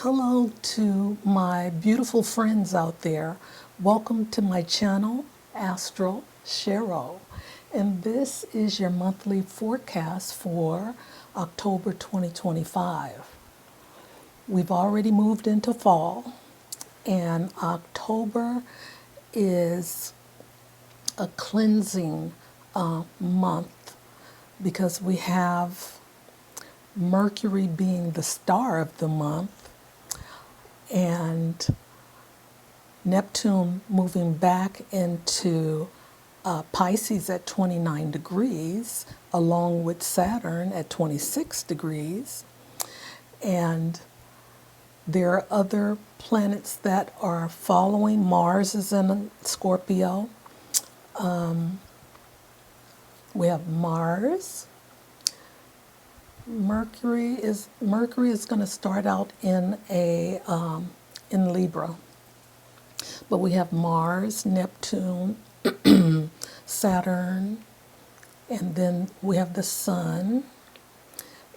Hello to my beautiful friends out there. Welcome to my channel, Astro. And this is your monthly forecast for October 2025. We've already moved into fall, and October is a cleansing month because we have Mercury being the star of the month and Neptune moving back into Pisces at 29 degrees, along with Saturn at 26 degrees. And there are other planets that are following. Mars is in Scorpio. We have Mars. Mercury is going to start out in Libra, but we have Mars, Neptune, Saturn, and then we have the Sun,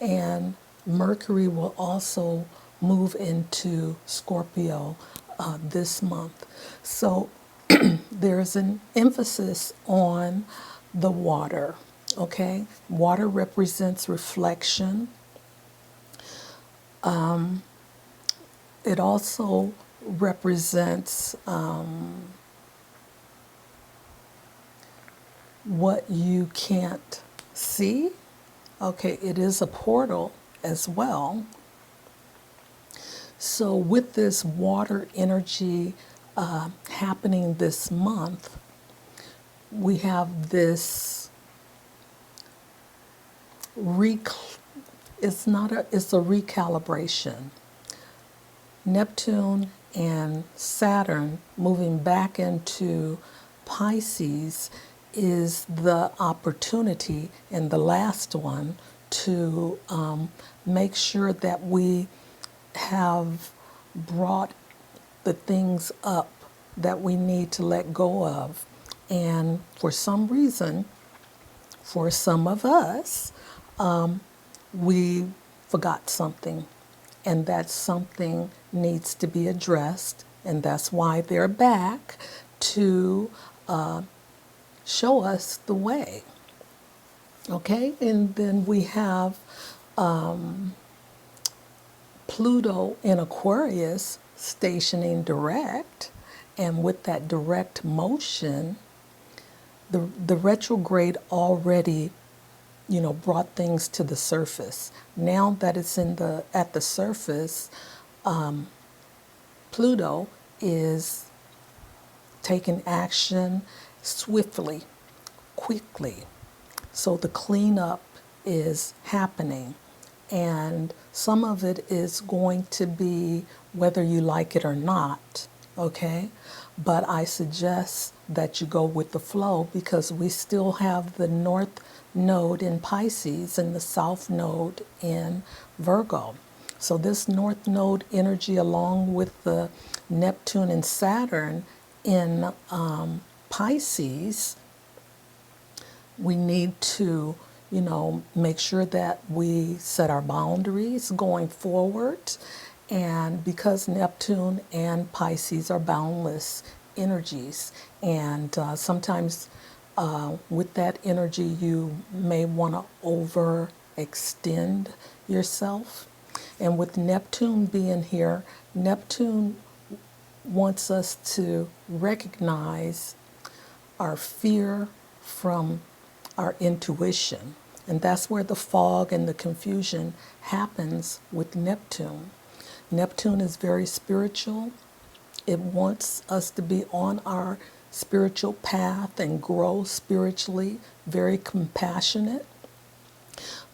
and Mercury will also move into Scorpio this month. So there's an emphasis on the water. Okay, water represents reflection. It also represents what you can't see. Okay, it is a portal as well. So with this water energy happening this month, we have this it's a recalibration. Neptune and Saturn moving back into Pisces is the opportunity, and the last one, to make sure that we have brought the things up that we need to let go of. And for some reason, for some of us, we forgot something, and that something needs to be addressed, and that's why they're back to show us the way. Okay, and then we have Pluto in Aquarius stationing direct, and with that direct motion, the retrograde already brought things to the surface. Now that it's at the surface, Pluto is taking action swiftly, quickly. So the cleanup is happening, and some of it is going to be whether you like it or not, okay? But I suggest that you go with the flow, because we still have the North Node in Pisces and the South Node in Virgo. So this North Node energy, along with the Neptune and Saturn in Pisces, we need to, make sure that we set our boundaries going forward. And because Neptune and Pisces are boundless energies, and sometimes with that energy, you may want to overextend yourself. And with Neptune being here, Neptune wants us to recognize our fear from our intuition. And that's where the fog and the confusion happens with Neptune. Neptune is very spiritual. It wants us to be on our spiritual path and grow spiritually, very compassionate.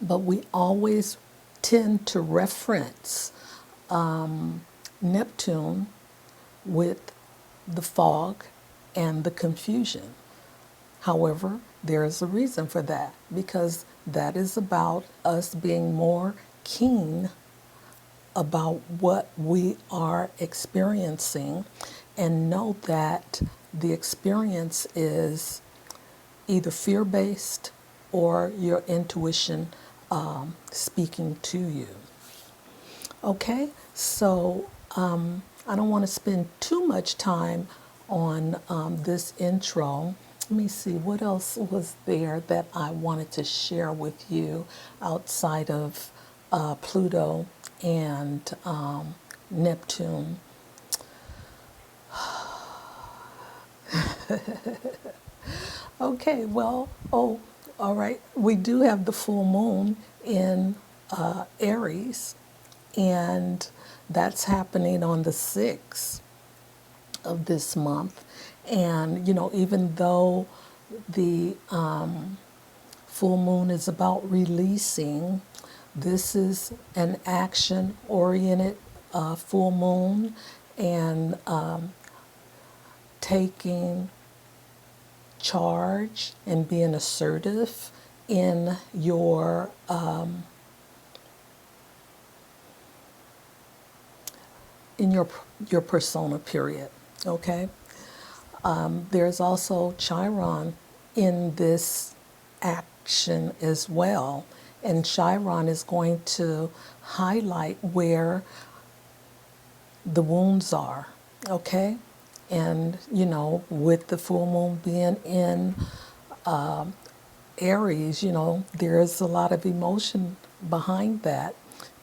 But we always tend to reference Neptune with the fog and the confusion. However, there is a reason for that, because that is about us being more keen about what we are experiencing, and know that the experience is either fear-based or your intuition speaking to you. Okay, So I don't want to spend too much time on this intro. Let me see, what else was there that I wanted to share with you outside of Pluto and Neptune. Okay, well, oh, all right. We do have the full moon in Aries, and that's happening on the 6th of this month. And, even though the full moon is about releasing, this is an action oriented full moon, and taking charge and being assertive in your persona, period. Okay. There's also Chiron in this action as well, and Chiron is going to highlight where the wounds are. Okay. And with the full moon being in Aries, there's a lot of emotion behind that,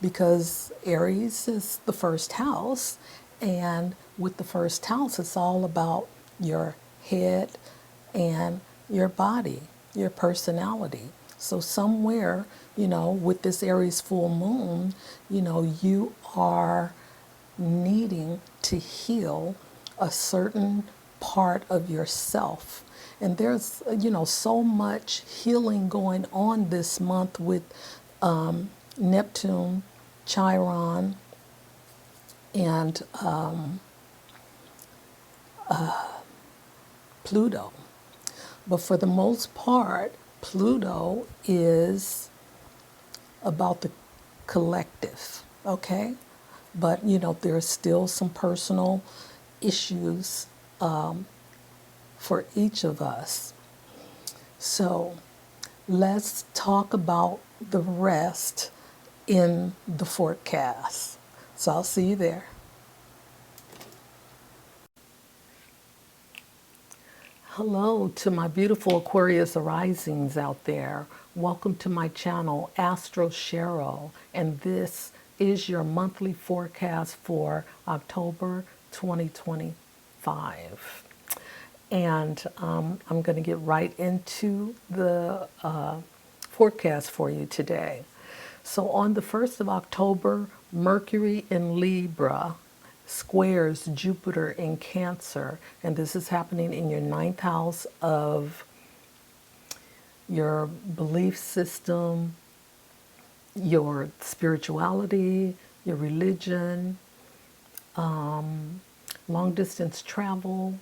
because Aries is the first house. And with the first house, it's all about your head and your body, your personality. So, somewhere, with this Aries full moon, you are needing to heal a certain part of yourself. And there's, so much healing going on this month with Neptune, Chiron, and Pluto. But for the most part, Pluto is about the collective, okay? But, there's still some personal issues for each of us. So let's talk about the rest in the forecast. So I'll see you there. Hello to my beautiful Aquarius Risings out there. Welcome to my channel, Astro, and this is your monthly forecast for October 2025. And I'm going to get right into the forecast for you today. So on the 1st of October, Mercury in Libra squares Jupiter in Cancer, and this is happening in your 9th house of your belief system, your spirituality, your religion, long distance travel,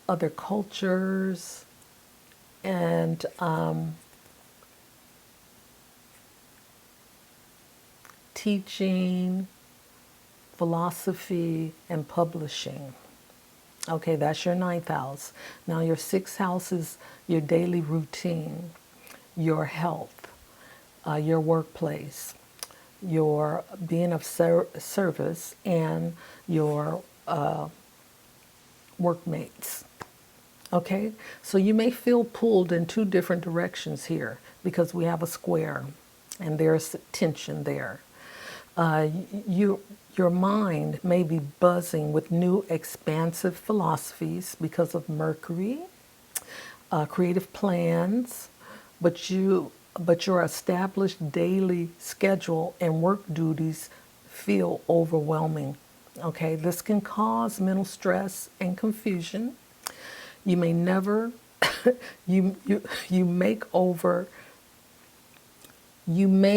other cultures, and teaching, philosophy, and publishing. Okay, that's your 9th house. Now your 6th house is your daily routine, your health, your workplace, your being of service, and your workmates. Okay, so you may feel pulled in two different directions here because we have a square and there's tension there. Your mind may be buzzing with new expansive philosophies because of Mercury, creative plans, but your established daily schedule and work duties feel overwhelming. Okay, this can cause mental stress and confusion. You may never you may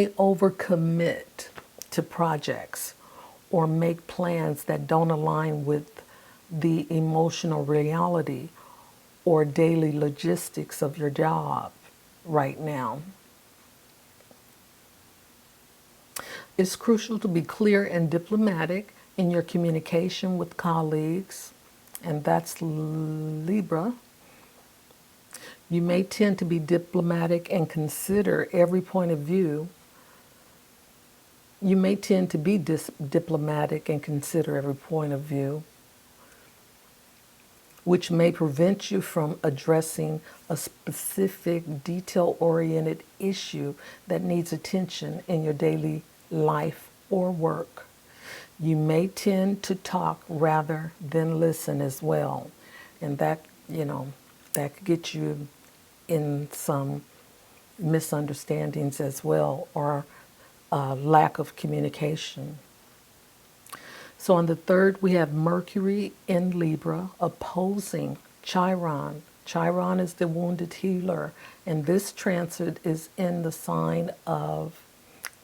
overcommit to projects or make plans that don't align with the emotional reality or daily logistics of your job right now. It's crucial to be clear and diplomatic in your communication with colleagues, and that's Libra. You may tend to be diplomatic and consider every point of view You may tend to be diplomatic and consider every point of view, which may prevent you from addressing a specific detail-oriented issue that needs attention in your daily life or work. You may tend to talk rather than listen as well. And that, that could get you in some misunderstandings as well, or lack of communication. So on the third, we have Mercury in Libra opposing Chiron. Chiron is the wounded healer, and this transit is in the sign of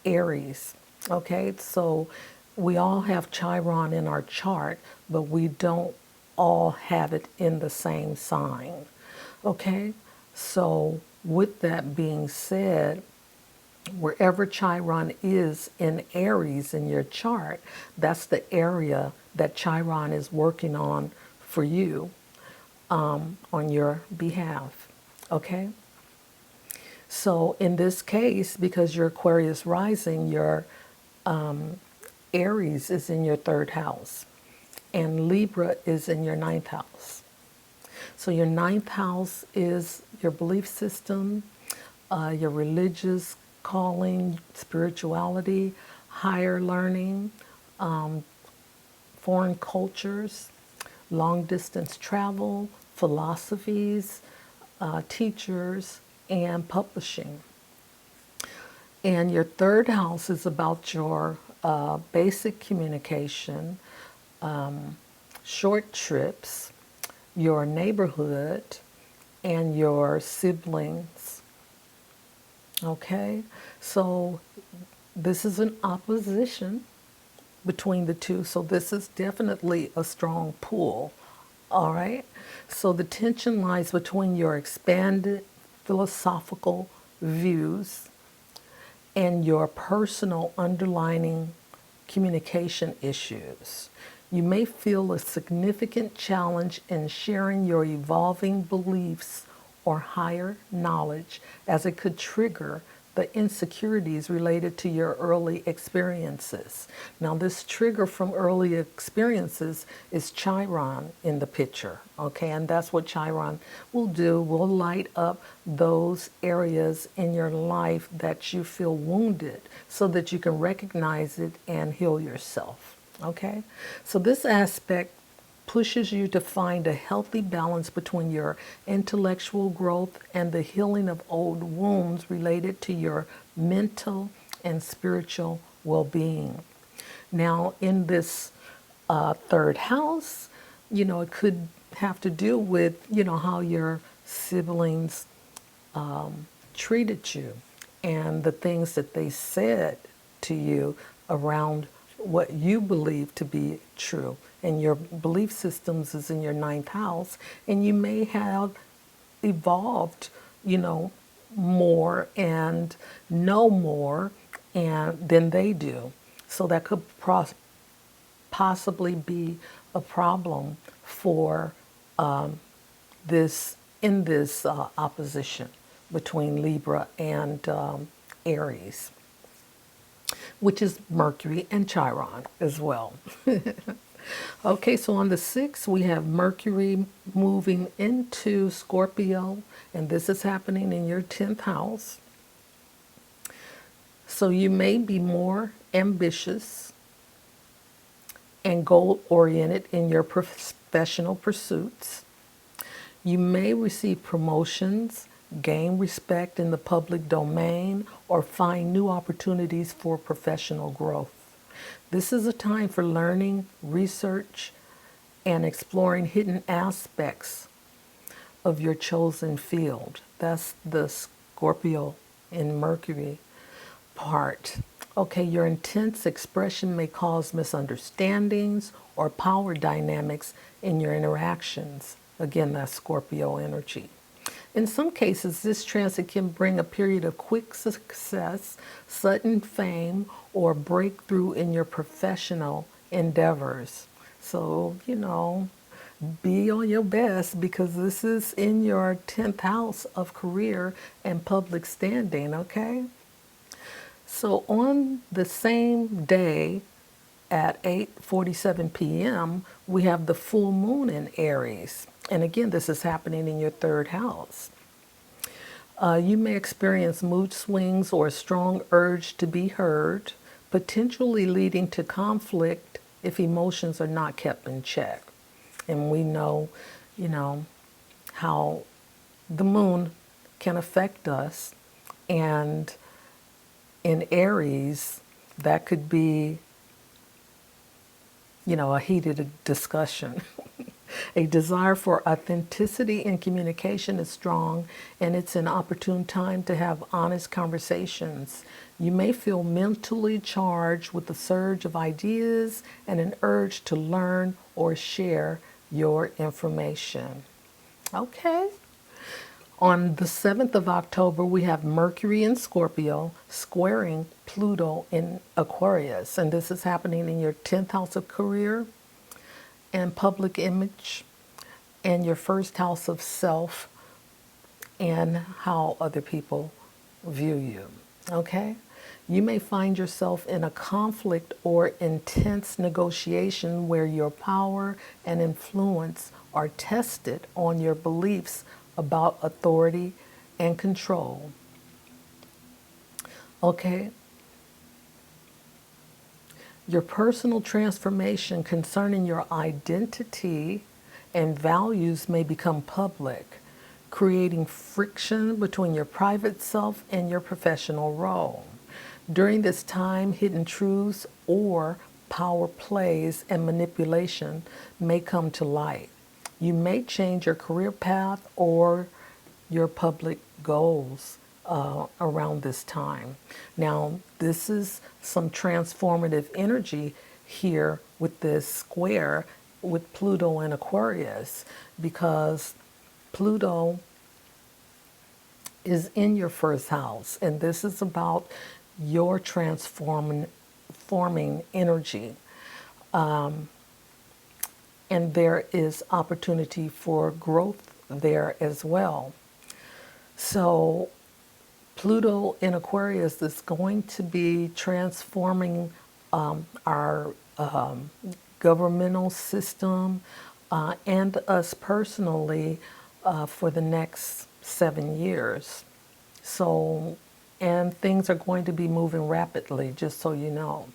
Aries. Okay, so we all have Chiron in our chart, but we don't all have it in the same sign. Okay, so with that being said, wherever Chiron is in Aries in your chart, that's the area that Chiron is working on for you, on your behalf. Okay? So in this case, because you're Aquarius rising, your Aries is in your third house, and Libra is in your ninth house. So your ninth house is your belief system, your religious calling, spirituality, higher learning, foreign cultures, long distance travel, philosophies, teachers, and publishing. And your third house is about your basic communication, short trips, your neighborhood, and your siblings. Okay, so this is an opposition between the two, so this is definitely a strong pull. All right, so the tension lies between your expanded philosophical views and your personal underlying communication issues. You may feel a significant challenge in sharing your evolving beliefs or higher knowledge, as it could trigger the insecurities related to your early experiences. Now, this trigger from early experiences is Chiron in the picture, okay? And that's what Chiron will do, will light up those areas in your life that you feel wounded so that you can recognize it and heal yourself, okay? So this aspect pushes you to find a healthy balance between your intellectual growth and the healing of old wounds related to your mental and spiritual well-being. Now, in this third house, it could have to do with, how your siblings treated you and the things that they said to you around what you believe to be true. And your belief systems is in your ninth house, and you may have evolved, more and know more than they do. So that could possibly be a problem for this opposition between Libra and Aries, which is Mercury and Chiron as well. Okay, so on the 6th, we have Mercury moving into Scorpio, and this is happening in your 10th house. So you may be more ambitious and goal-oriented in your professional pursuits. You may receive promotions, gain respect in the public domain, or find new opportunities for professional growth. This is a time for learning, research, and exploring hidden aspects of your chosen field. That's the Scorpio in Mercury part. Okay, your intense expression may cause misunderstandings or power dynamics in your interactions. Again, that's Scorpio energy. In some cases, this transit can bring a period of quick success, sudden fame, or breakthrough in your professional endeavors. So, be on your best, because this is in your 10th house of career and public standing, okay? So on the same day at 8:47 p.m., we have the full moon in Aries. And again, this is happening in your third house. You may experience mood swings or a strong urge to be heard, potentially leading to conflict if emotions are not kept in check. And we know, you know, how the moon can affect us. And in Aries, that could be, a heated discussion. A desire for authenticity in communication is strong, and it's an opportune time to have honest conversations. You may feel mentally charged with a surge of ideas and an urge to learn or share your information. Okay. On the 7th of October, we have Mercury in Scorpio squaring Pluto in Aquarius. And this is happening in your 10th house of career and public image, and your first house of self and how other people view you. Okay? You may find yourself in a conflict or intense negotiation where your power and influence are tested on your beliefs about authority and control. Okay? Your personal transformation concerning your identity and values may become public, creating friction between your private self and your professional role. During this time, hidden truths or power plays and manipulation may come to light. You may change your career path or your public goals around this time. Now, this is some transformative energy here with this square with Pluto and Aquarius, because Pluto is in your first house, and this is about your transforming forming energy. And there is opportunity for growth there as well. So Pluto in Aquarius is going to be transforming our governmental system and us personally for the next 7 years. So, and things are going to be moving rapidly, just so you know.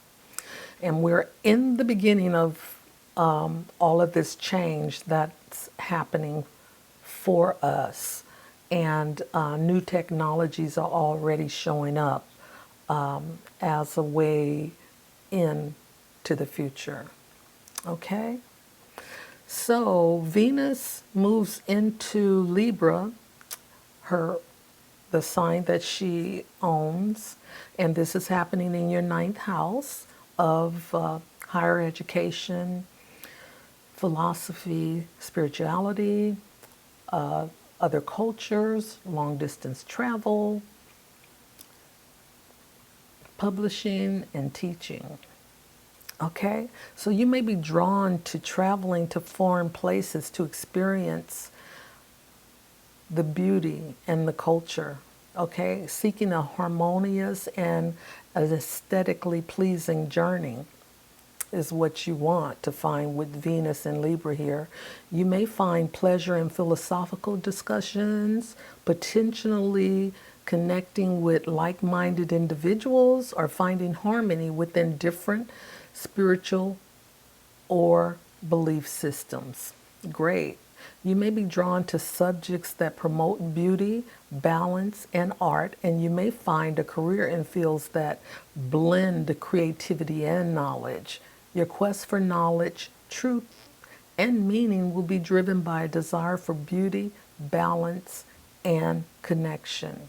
And we're in the beginning of all of this change that's happening for us. And new technologies are already showing up as a way into the future. Okay? So Venus moves into Libra, the sign that she owns, and this is happening in your 9th house of higher education, philosophy, spirituality, other cultures, long distance travel, publishing, and teaching. Okay, so you may be drawn to traveling to foreign places to experience the beauty and the culture. Okay, seeking a harmonious and an aesthetically pleasing journey is what you want to find with Venus and Libra here. You may find pleasure in philosophical discussions, potentially connecting with like-minded individuals, or finding harmony within different spiritual or belief systems. Great. You may be drawn to subjects that promote beauty, balance, and art, and you may find a career in fields that blend creativity and knowledge. Your quest for knowledge, truth, and meaning will be driven by a desire for beauty, balance, and connection.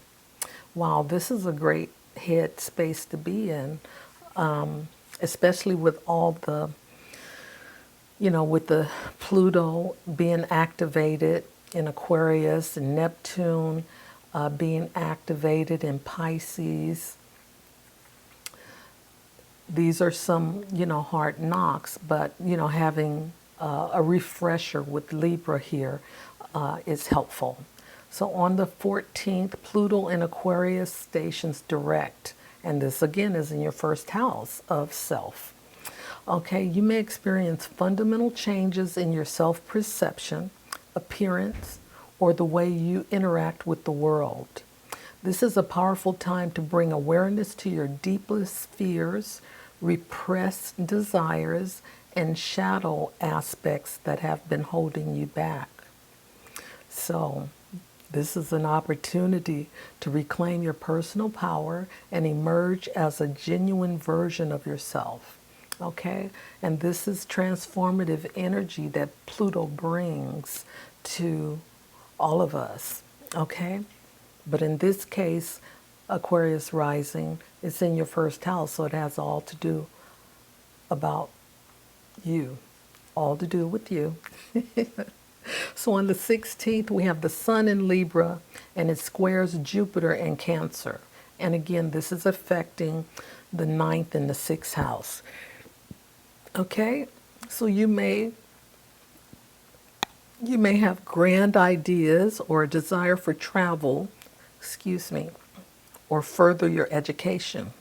Wow, this is a great head space to be in, especially with all the, with the Pluto being activated in Aquarius and Neptune being activated in Pisces. These are some, hard knocks, but, having a refresher with Libra here is helpful. So on the 14th, Pluto in Aquarius stations direct, And this again is in your first house of self. Okay, you may experience fundamental changes in your self-perception, appearance, or the way you interact with the world. This is a powerful time to bring awareness to your deepest fears, repressed desires, and shadow aspects that have been holding you back. So, this is an opportunity to reclaim your personal power and emerge as a genuine version of yourself. Okay? And this is transformative energy that Pluto brings to all of us. Okay? But in this case, Aquarius Rising is in your first house, so it has all to do about you, all to do with you. So on the 16th, we have the Sun in Libra, and it squares Jupiter in Cancer. And again, this is affecting the ninth and the 6th house. Okay, so you may have grand ideas or a desire for travel, or further your education.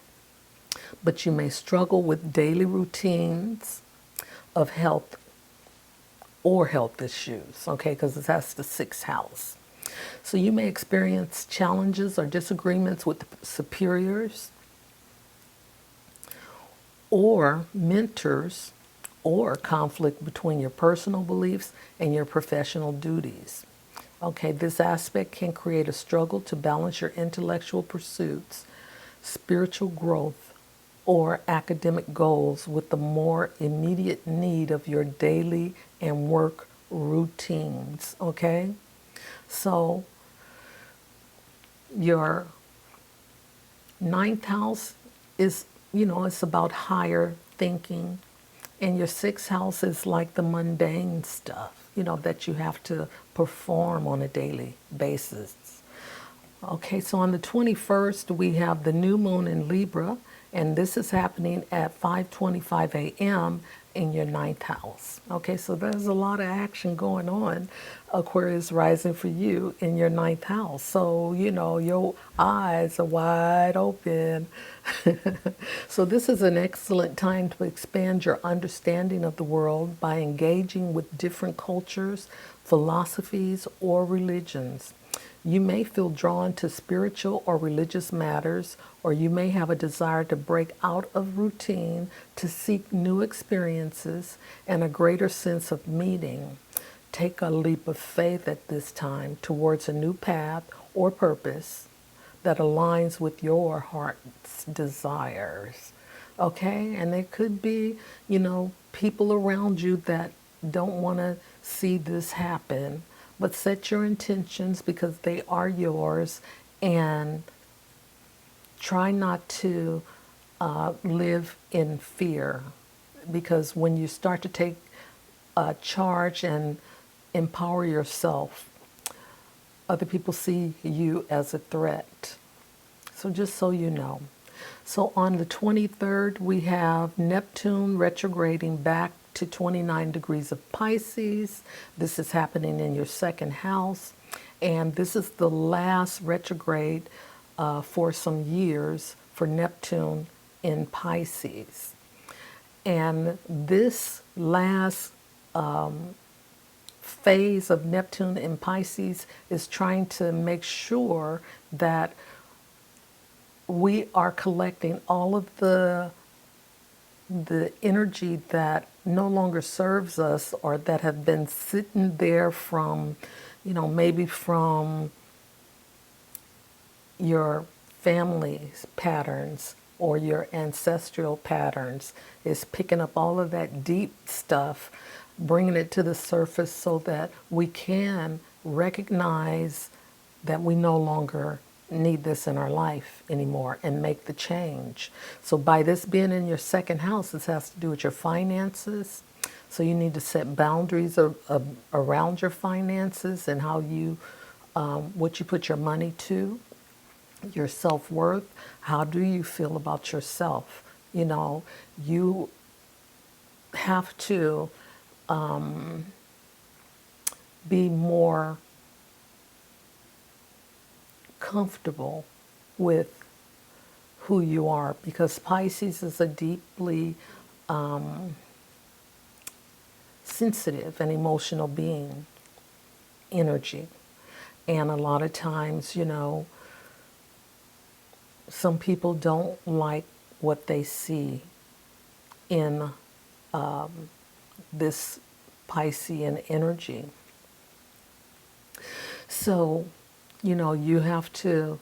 But you may struggle with daily routines of health or health issues, okay, because that's the 6th house. So you may experience challenges or disagreements with superiors or mentors, or conflict between your personal beliefs and your professional duties. Okay, this aspect can create a struggle to balance your intellectual pursuits, spiritual growth, or academic goals with the more immediate need of your daily and work routines. Okay, so your ninth house is, it's about higher thinking. And your 6th house is like the mundane stuff, that you have to perform on a daily basis. Okay, so on the 21st, we have the new moon in Libra, and this is happening at 5:25 a.m. in your ninth house. Okay, so there's a lot of action going on, Aquarius rising for you in your ninth house. So, your eyes are wide open. So this is an excellent time to expand your understanding of the world by engaging with different cultures, philosophies, or religions. You may feel drawn to spiritual or religious matters, or you may have a desire to break out of routine to seek new experiences and a greater sense of meaning. Take a leap of faith at this time towards a new path or purpose that aligns with your heart's desires. Okay? And there could be, people around you that don't want to see this happen. But set your intentions because they are yours, and try not to live in fear, because when you start to take charge and empower yourself, other people see you as a threat. So just so you know. So on the 23rd, we have Neptune retrograding back to 29 degrees of Pisces. This is happening in your 2nd house. And this is the last retrograde for some years for Neptune in Pisces. And this last phase of Neptune in Pisces is trying to make sure that we are collecting all of the energy that no longer serves us, or that have been sitting there from, maybe from your family's patterns or your ancestral patterns, is picking up all of that deep stuff, bringing it to the surface so that we can recognize that we no longer need this in our life anymore and make the change. So by this being in your 2nd house, this has to do with your finances. So you need to set boundaries around your finances and how you, what you put your money to, your self-worth. How do you feel about yourself? You have to be more comfortable with who you are, because Pisces is a deeply sensitive and emotional being energy. And a lot of times, some people don't like what they see in this Piscean energy. So, you have to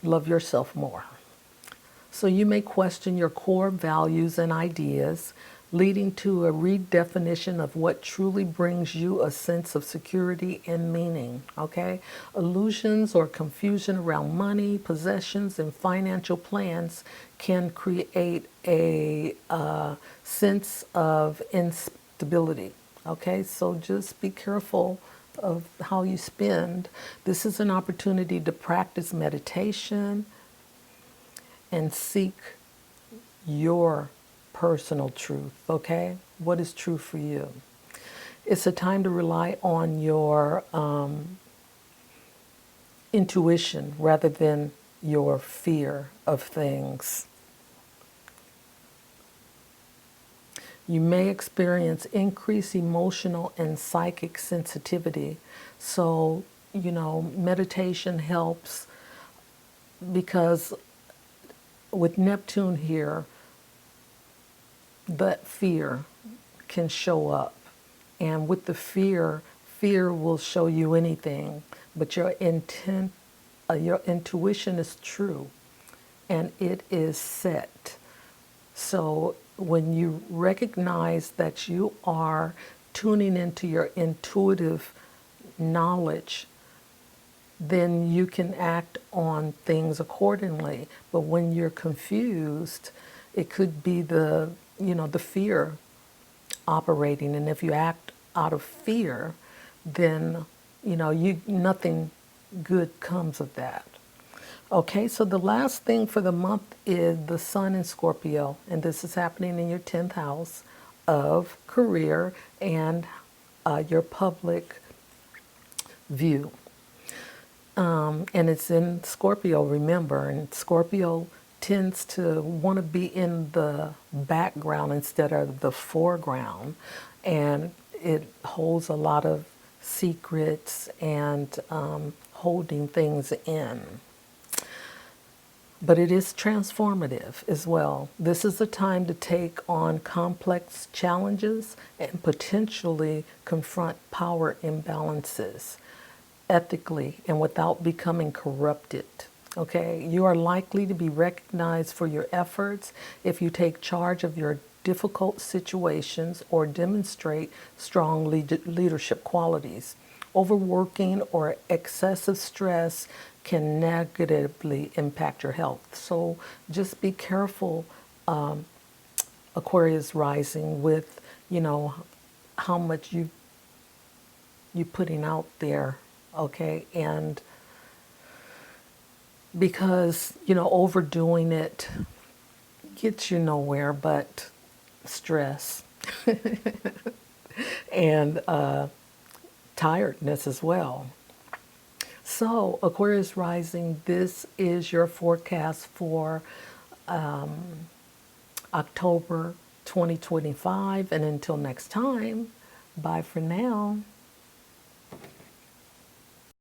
love yourself more. So you may question your core values and ideas, leading to a redefinition of what truly brings you a sense of security and meaning, okay? Illusions or confusion around money, possessions, and financial plans can create a sense of instability, okay? So just be careful of how you spend. This is an opportunity to practice meditation and seek your personal truth, okay? What is true for you? It's a time to rely on your intuition rather than your fear of things. You may experience increased emotional and psychic sensitivity. So, meditation helps because with Neptune here, that fear can show up. And with the fear will show you anything, but your intuition is true and it is set. So when you recognize that you are tuning into your intuitive knowledge, then you can act on things accordingly. But when you're confused, it could be the fear operating, and if you act out of fear, then nothing good comes of that. Okay, so the last thing for the month is the Sun in Scorpio, and this is happening in your 10th house of career and your public view. And it's in Scorpio, remember, and Scorpio tends to want to be in the background instead of the foreground, and it holds a lot of secrets and holding things in. But it is transformative as well. This is a time to take on complex challenges and potentially confront power imbalances ethically and without becoming corrupted. Okay, you are likely to be recognized for your efforts if you take charge of your difficult situations or demonstrate strong leadership qualities. Overworking or excessive stress can negatively impact your health. So just be careful, Aquarius rising, with how much you putting out there, okay? And because overdoing it gets you nowhere but stress and tiredness as well. So Aquarius rising, this is your forecast for October 2025, and until next time, bye for now.